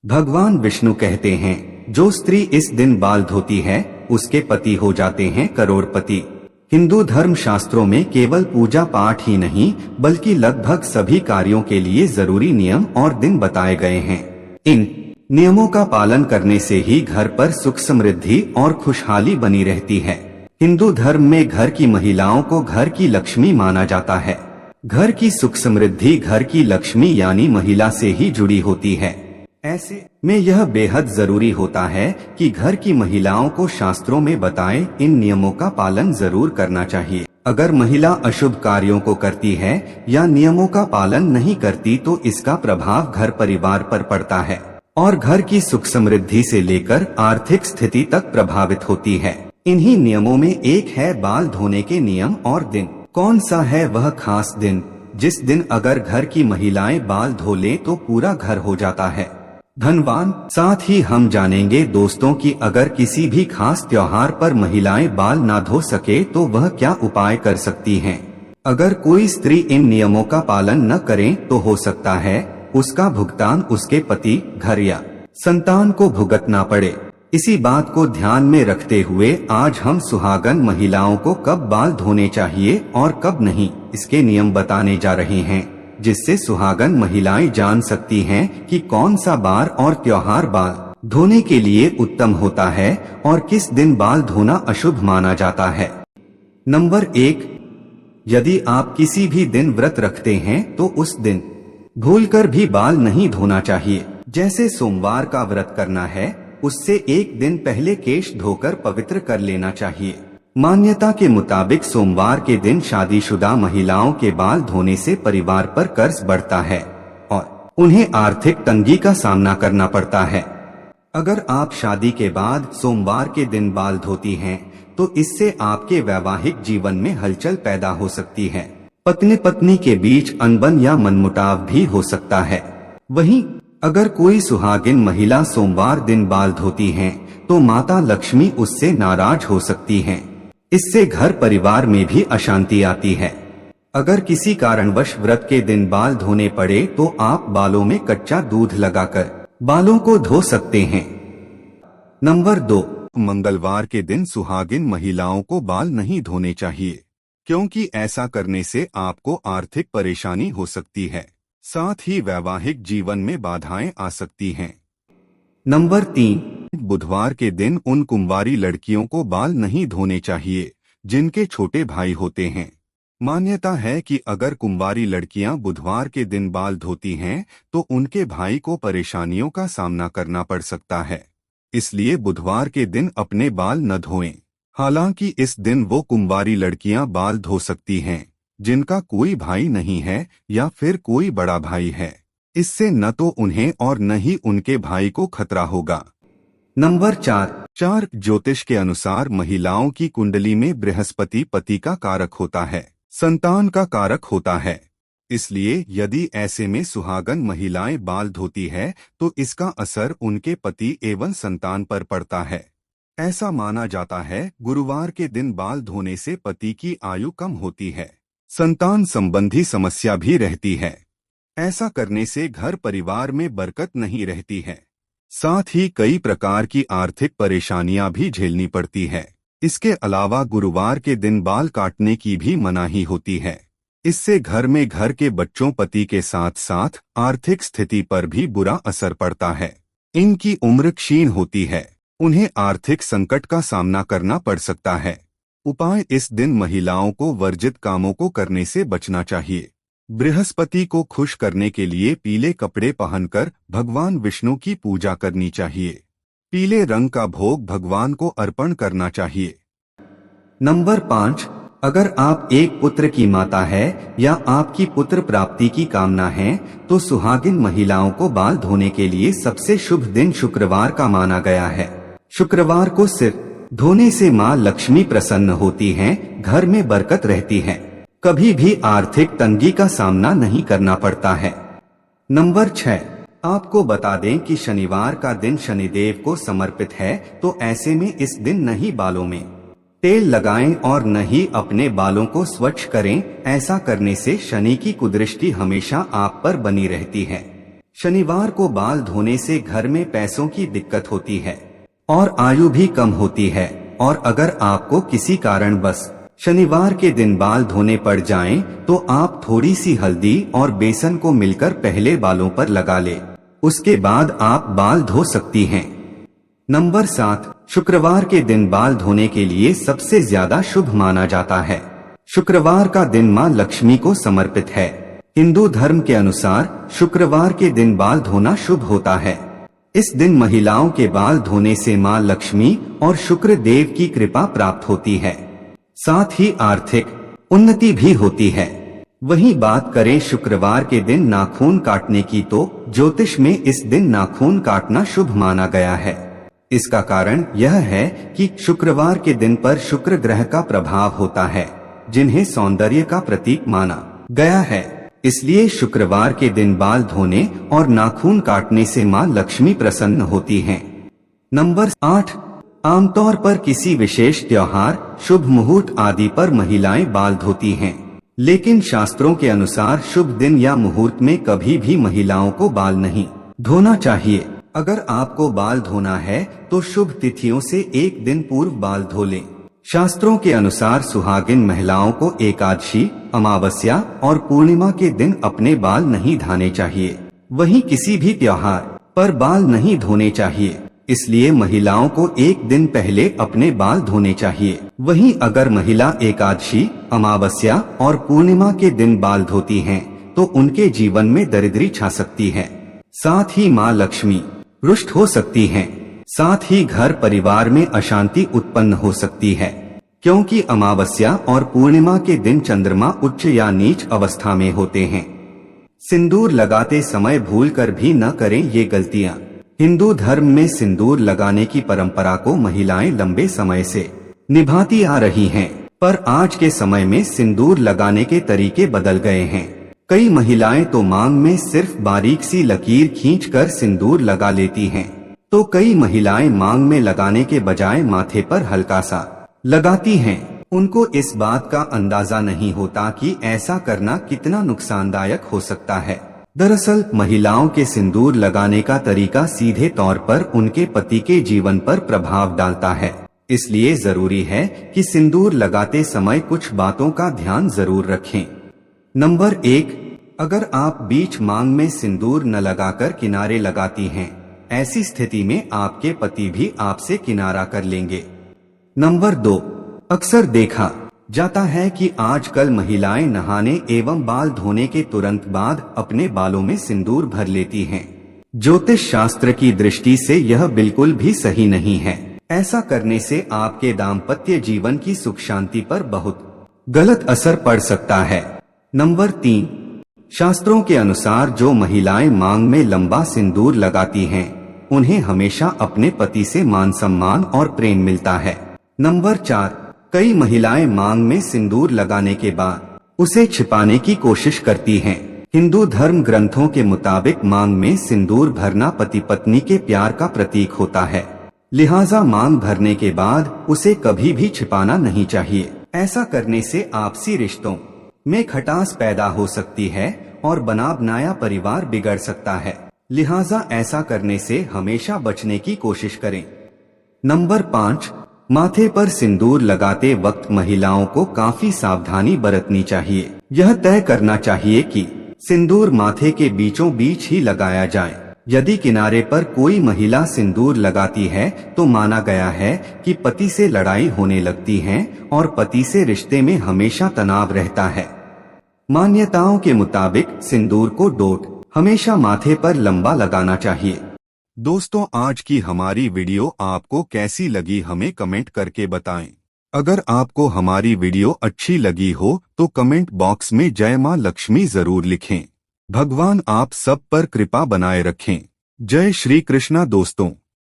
भगवान विष्णु कहते हैं, जो स्त्री इस दिन बाल धोती है उसके पति हो जाते हैं करोड़पति। हिंदू धर्म शास्त्रों में केवल पूजा पाठ ही नहीं बल्कि लगभग सभी कार्यों के लिए जरूरी नियम और दिन बताए गए हैं। इन नियमों का पालन करने से ही घर पर सुख समृद्धि और खुशहाली बनी रहती है। हिंदू धर्म में घर की महिलाओं को घर की लक्ष्मी माना जाता है। घर की सुख समृद्धि घर की लक्ष्मी यानी महिला से ही जुड़ी होती है। ऐसे में यह बेहद जरूरी होता है कि घर की महिलाओं को शास्त्रों में बताए इन नियमों का पालन जरूर करना चाहिए। अगर महिला अशुभ कार्यों को करती है या नियमों का पालन नहीं करती तो इसका प्रभाव घर परिवार पर पड़ता है और घर की सुख समृद्धि से लेकर आर्थिक स्थिति तक प्रभावित होती है। इन्हीं नियमों में एक है बाल धोने के नियम और दिन। कौन सा है वह खास दिन जिस दिन अगर घर की महिलाएं बाल धो लें तो पूरा घर हो जाता है धनवान। साथ ही हम जानेंगे दोस्तों कि अगर किसी भी खास त्योहार पर महिलाएं बाल ना धो सके तो वह क्या उपाय कर सकती हैं। अगर कोई स्त्री इन नियमों का पालन न करे तो हो सकता है उसका भुगतान उसके पति, घर या संतान को भुगतना पड़े। इसी बात को ध्यान में रखते हुए आज हम सुहागन महिलाओं को कब बाल धोने चाहिए और कब नहीं इसके नियम बताने जा रहे हैं, जिससे सुहागन महिलाएं जान सकती हैं कि कौन सा बार और त्योहार बाल धोने के लिए उत्तम होता है और किस दिन बाल धोना अशुभ माना जाता है। नंबर 1, यदि आप किसी भी दिन व्रत रखते हैं तो उस दिन भूलकर भी बाल नहीं धोना चाहिए। जैसे सोमवार का व्रत करना है उससे एक दिन पहले केश धोकर पवित्र कर लेना चाहिए। मान्यता के मुताबिक सोमवार के दिन शादीशुदा महिलाओं के बाल धोने से परिवार पर कर्ज बढ़ता है और उन्हें आर्थिक तंगी का सामना करना पड़ता है। अगर आप शादी के बाद सोमवार के दिन बाल धोती हैं तो इससे आपके वैवाहिक जीवन में हलचल पैदा हो सकती है। पत्नी पत्नी के बीच अनबन या मनमुटाव भी हो सकता है। वहीं अगर कोई सुहागिन महिला सोमवार दिन बाल धोती हैं तो माता लक्ष्मी उससे नाराज हो सकती हैं। इससे घर परिवार में भी अशांति आती है। अगर किसी कारणवश व्रत के दिन बाल धोने पड़े तो आप बालों में कच्चा दूध लगाकर बालों को धो सकते हैं। नंबर 2, मंगलवार के दिन सुहागिन महिलाओं को बाल नहीं धोने चाहिए क्योंकि ऐसा करने से आपको आर्थिक परेशानी हो सकती है, साथ ही वैवाहिक जीवन में बाधाएं आ सकती हैं। नंबर 3, बुधवार के दिन उन कुंवारी लड़कियों को बाल नहीं धोने चाहिए जिनके छोटे भाई होते हैं। मान्यता है कि अगर कुंवारी लड़कियां बुधवार के दिन बाल धोती हैं तो उनके भाई को परेशानियों का सामना करना पड़ सकता है, इसलिए बुधवार के दिन अपने बाल न धोएं। हालांकि इस दिन वो कुंवारी लड़कियां बाल धो सकती हैं जिनका कोई भाई नहीं है या फिर कोई बड़ा भाई है। इससे न तो उन्हें और न ही उनके भाई को खतरा होगा। नंबर 4, ज्योतिष के अनुसार महिलाओं की कुंडली में बृहस्पति पति का कारक होता है, संतान का कारक होता है। इसलिए यदि ऐसे में सुहागन महिलाएं बाल धोती है तो इसका असर उनके पति एवं संतान पर पड़ता है। ऐसा माना जाता है गुरुवार के दिन बाल धोने से पति की आयु कम होती है, संतान संबंधी समस्या भी रहती है। ऐसा करने से घर परिवार में बरकत नहीं रहती है, साथ ही कई प्रकार की आर्थिक परेशानियां भी झेलनी पड़ती है। इसके अलावा गुरुवार के दिन बाल काटने की भी मनाही होती है। इससे घर में घर के बच्चों पति के साथ साथ आर्थिक स्थिति पर भी बुरा असर पड़ता है। इनकी उम्र क्षीण होती है, उन्हें आर्थिक संकट का सामना करना पड़ सकता है। उपाय, इस दिन महिलाओं को वर्जित कामों को करने से बचना चाहिए। बृहस्पति को खुश करने के लिए पीले कपड़े पहनकर भगवान विष्णु की पूजा करनी चाहिए। पीले रंग का भोग भगवान को अर्पण करना चाहिए। नंबर 5, अगर आप एक पुत्र की माता है या आपकी पुत्र प्राप्ति की कामना है तो सुहागिन महिलाओं को बाल धोने के लिए सबसे शुभ दिन शुक्रवार का माना गया है। शुक्रवार को सिर धोने से माँ लक्ष्मी प्रसन्न होती हैं, घर में बरकत रहती है, कभी भी आर्थिक तंगी का सामना नहीं करना पड़ता है। नंबर 6, आपको बता दें कि शनिवार का दिन शनिदेव को समर्पित है तो ऐसे में इस दिन नहीं बालों में तेल लगाएं और न ही अपने बालों को स्वच्छ करें। ऐसा करने से शनि की कुदृष्टि हमेशा आप पर बनी रहती है। शनिवार को बाल धोने से घर में पैसों की दिक्कत होती है और आयु भी कम होती है। और अगर आपको किसी कारण बस शनिवार के दिन बाल धोने पड़ जाएं, तो आप थोड़ी सी हल्दी और बेसन को मिलकर पहले बालों पर लगा ले, उसके बाद आप बाल धो सकती हैं। नंबर 7, शुक्रवार के दिन बाल धोने के लिए सबसे ज्यादा शुभ माना जाता है। शुक्रवार का दिन मां लक्ष्मी को समर्पित है। हिंदू धर्म के अनुसार शुक्रवार के दिन बाल धोना शुभ होता है। इस दिन महिलाओं के बाल धोने से मां लक्ष्मी और शुक्र देव की कृपा प्राप्त होती है, साथ ही आर्थिक उन्नति भी होती है। वहीं बात करें शुक्रवार के दिन नाखून काटने की, तो ज्योतिष में इस दिन नाखून काटना शुभ माना गया है। इसका कारण यह है कि शुक्रवार के दिन पर शुक्र ग्रह का प्रभाव होता है, जिन्हें सौंदर्य का प्रतीक माना गया है। इसलिए शुक्रवार के दिन बाल धोने और नाखून काटने से मां लक्ष्मी प्रसन्न होती हैं। नंबर 8, आमतौर पर किसी विशेष त्योहार, शुभ मुहूर्त आदि पर महिलाएं बाल धोती हैं, लेकिन शास्त्रों के अनुसार शुभ दिन या मुहूर्त में कभी भी महिलाओं को बाल नहीं धोना चाहिए। अगर आपको बाल धोना है तो शुभ तिथियों से एक दिन पूर्व बाल धो लें। शास्त्रों के अनुसार सुहागिन महिलाओं को एकादशी, अमावस्या और पूर्णिमा के दिन अपने बाल नहीं धोने चाहिए। वहीं किसी भी त्योहार पर बाल नहीं धोने चाहिए, इसलिए महिलाओं को एक दिन पहले अपने बाल धोने चाहिए। वहीं अगर महिला एकादशी, अमावस्या और पूर्णिमा के दिन बाल धोती हैं, तो उनके जीवन में दरिद्री छा सकती है, साथ ही मां लक्ष्मी रुष्ट हो सकती हैं। साथ ही घर परिवार में अशांति उत्पन्न हो सकती है, क्योंकि अमावस्या और पूर्णिमा के दिन चंद्रमा उच्च या नीच अवस्था में होते हैं। सिंदूर लगाते समय भूलकर भी न करें ये गलतियां। हिंदू धर्म में सिंदूर लगाने की परंपरा को महिलाएं लंबे समय से निभाती आ रही हैं, पर आज के समय में सिंदूर लगाने के तरीके बदल गए हैं। कई महिलाएं तो मांग में सिर्फ बारीक सी लकीर खींचकर सिंदूर लगा लेती हैं, तो कई महिलाएं मांग में लगाने के बजाय माथे पर हल्का सा लगाती हैं। उनको इस बात का अंदाजा नहीं होता कि ऐसा करना कितना नुकसानदायक हो सकता है। दरअसल महिलाओं के सिंदूर लगाने का तरीका सीधे तौर पर उनके पति के जीवन पर प्रभाव डालता है। इसलिए जरूरी है कि सिंदूर लगाते समय कुछ बातों का ध्यान जरूर रखें। नंबर 1, अगर आप बीच मांग में सिंदूर न लगाकर किनारे लगाती हैं, ऐसी स्थिति में आपके पति भी आपसे किनारा कर लेंगे। नंबर 2, अक्सर देखा जाता है कि आजकल महिलाएं नहाने एवं बाल धोने के तुरंत बाद अपने बालों में सिंदूर भर लेती हैं। ज्योतिष शास्त्र की दृष्टि से यह बिल्कुल भी सही नहीं है। ऐसा करने से आपके दाम्पत्य जीवन की सुख शांति पर बहुत गलत असर पड़ सकता है। नंबर 3, शास्त्रों के अनुसार जो महिलाएं मांग में लंबा सिंदूर लगाती हैं, उन्हें हमेशा अपने पति से मान सम्मान और प्रेम मिलता है। नंबर 4, कई महिलाएं मांग में सिंदूर लगाने के बाद उसे छिपाने की कोशिश करती हैं। हिंदू धर्म ग्रंथों के मुताबिक मांग में सिंदूर भरना पति पत्नी के प्यार का प्रतीक होता है, लिहाजा मांग भरने के बाद उसे कभी भी छिपाना नहीं चाहिए। ऐसा करने से आपसी रिश्तों में खटास पैदा हो सकती है और बना बनाया परिवार बिगड़ सकता है, लिहाजा ऐसा करने से हमेशा बचने की कोशिश करें। नंबर 5, माथे पर सिंदूर लगाते वक्त महिलाओं को काफी सावधानी बरतनी चाहिए। यह तय करना चाहिए कि सिंदूर माथे के बीचों बीच ही लगाया जाए। यदि किनारे पर कोई महिला सिंदूर लगाती है तो माना गया है कि पति से लड़ाई होने लगती है और पति से रिश्ते में हमेशा तनाव रहता है। मान्यताओं के मुताबिक सिंदूर को डोट हमेशा माथे पर लंबा लगाना चाहिए। दोस्तों, आज की हमारी वीडियो आपको कैसी लगी हमें कमेंट करके बताएं। अगर आपको हमारी वीडियो अच्छी लगी हो तो कमेंट बॉक्स में जय मां लक्ष्मी जरूर लिखें। भगवान आप सब पर कृपा बनाए रखें। जय श्री कृष्णा दोस्तों।